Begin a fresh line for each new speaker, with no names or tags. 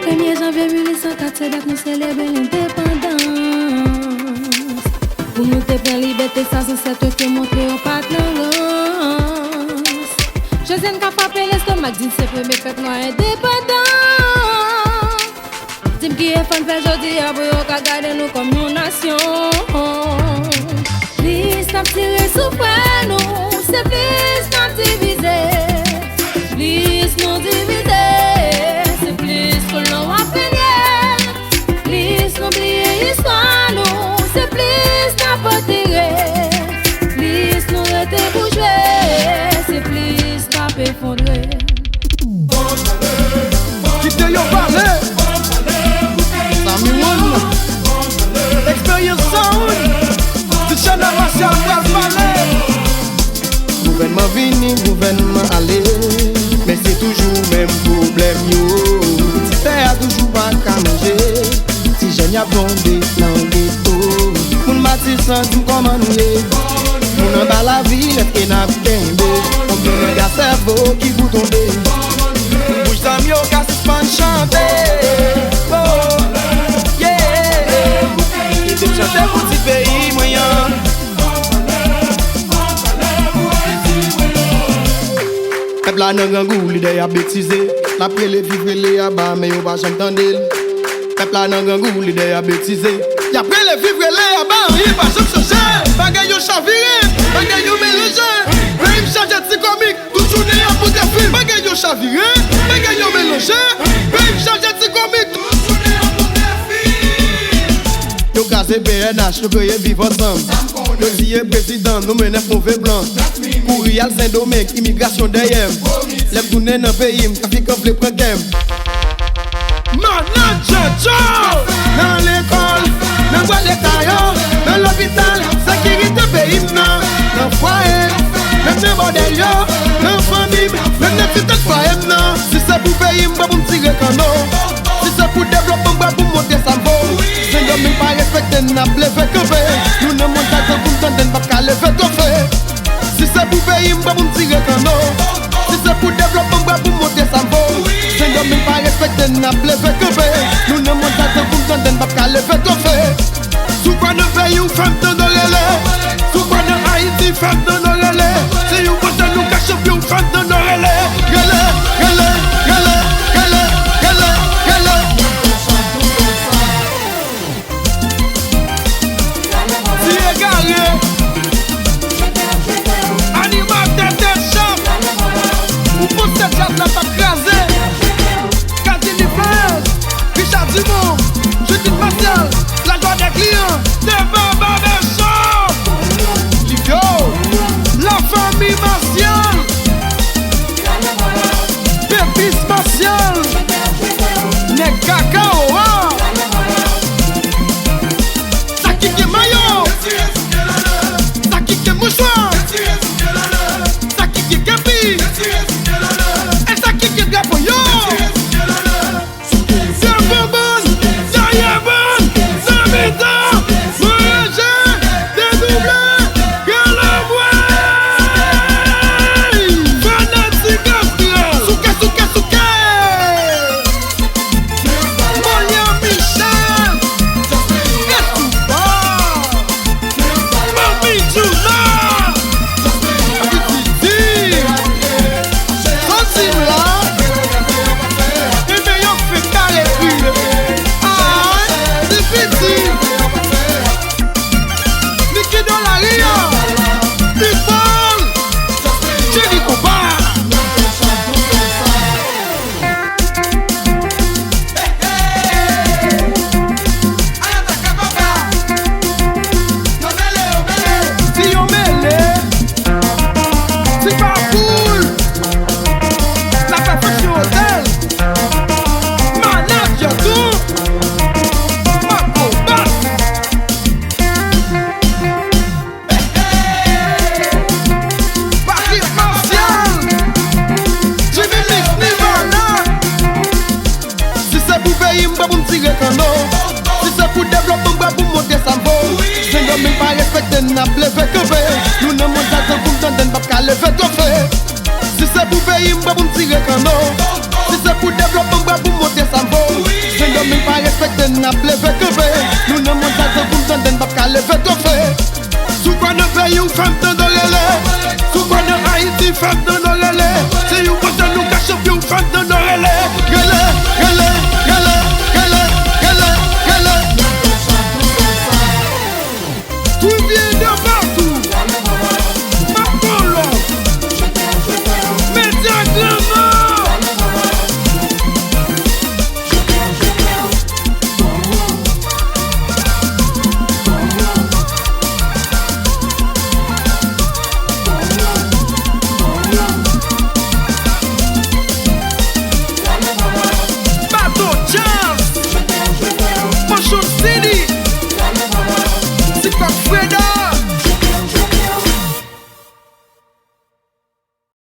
Premier janvier 1804, c'est date nous célébrer l'indépendance. Pour nous te prendre liberté, ça c'est toi qui montre au partenaire. Je sais qu'à frapper l'estomac, dis c'est premier peuple noir indépendant. Dis qui est fan fait jodi, après on va garder nous comme une nation. Please stop tirer sous nous, c'est please stop diviser. Please nous diviser, c'est please que l'on apprenne. Please n'oublier l'histoire nous, c'est please n'a pas tiré. Please nous rester bourgeois, c'est please n'a pas effondré.
Quittez yon balai, Sami One, Experience Sound, du génération à balai. Gouvernement vini, gouvernement allé, mais c'est toujours même problème yo. Si père a toujours pas qu'à manger, si jeune a tombé dans le ghetto, moun mati sans tout comment nous est. Moun en bas la ville et n'a pas on peut un cerveau qui vous tombe. Bouge dans mieux qu'à suspendre chanter. Oh, yeah. Et de chanter pour petit pays moyen. Peuple là nan grand goût, l'idée a bêtisé. La prélé vivre les abats, mais on va jamais tendre. Peuple là nan grand goût, l'idée a bêtisé. Y'a prélé vivre les abats, il va jamais changer. Bagay yo chaviré, bagay yo mélangé. Même changer de comique, tout journée à pour des films. Bagay yo chaviré, bagay yo mélangé. Même changer de comique, tout journée à pour des films. Yo casé BNH, nous voyons vivre ensemble. Yo dit président, nous menons mauvais blanc. Pour Rial Saint-Domingue, immigration derrière. Les tourner dans le pays, ça fait qu'on veut prendre game. Manager Joe! Dans l'école, dans les caillots, dans l'hôpital, sécurité pays, dans le foyer, même dans le bordel, dans la famille, même dans le petit foyer. Si c'est pour pays, je vais me tirer canot. Si c'est pour développer, je vais monter sa vaut. C'est comme il pas respecté, n'a pas levé café. Nous ne montons pas comme ça, nous ne pas qu'à lever café. Si c'est pour pays, je vais me tirer canot. Si c'est pour développer, je vais monter sa vaut. C'est comme il pas respecté, n'a pas levé café. Nous ne montons pas comme ça, nous ne pas qu'à lever café. Sous quoi de pays, ou femme de nos relais. Sous quoi de Haïti, femme de nos relais. Si vous pensez nous cacher, puis ou femme de nos relais. Relais, relais, relais, relais, relais, relais. Si égaré, animateur de champ, ou pour cette chatte là pas crasé. Cathy Nifes, Richard Dumont, Judith Martial, la joie des clients, des babas des champs. Livio, la famille Martial, Pépis Martial, Nek Cacao, Sakike Mayo, Sakike Mouchoir, Sakike Kepi, et Sakike Gapoyo. C'est bon, c'est bon, c'est bon, c'est bon. n'a pas levé que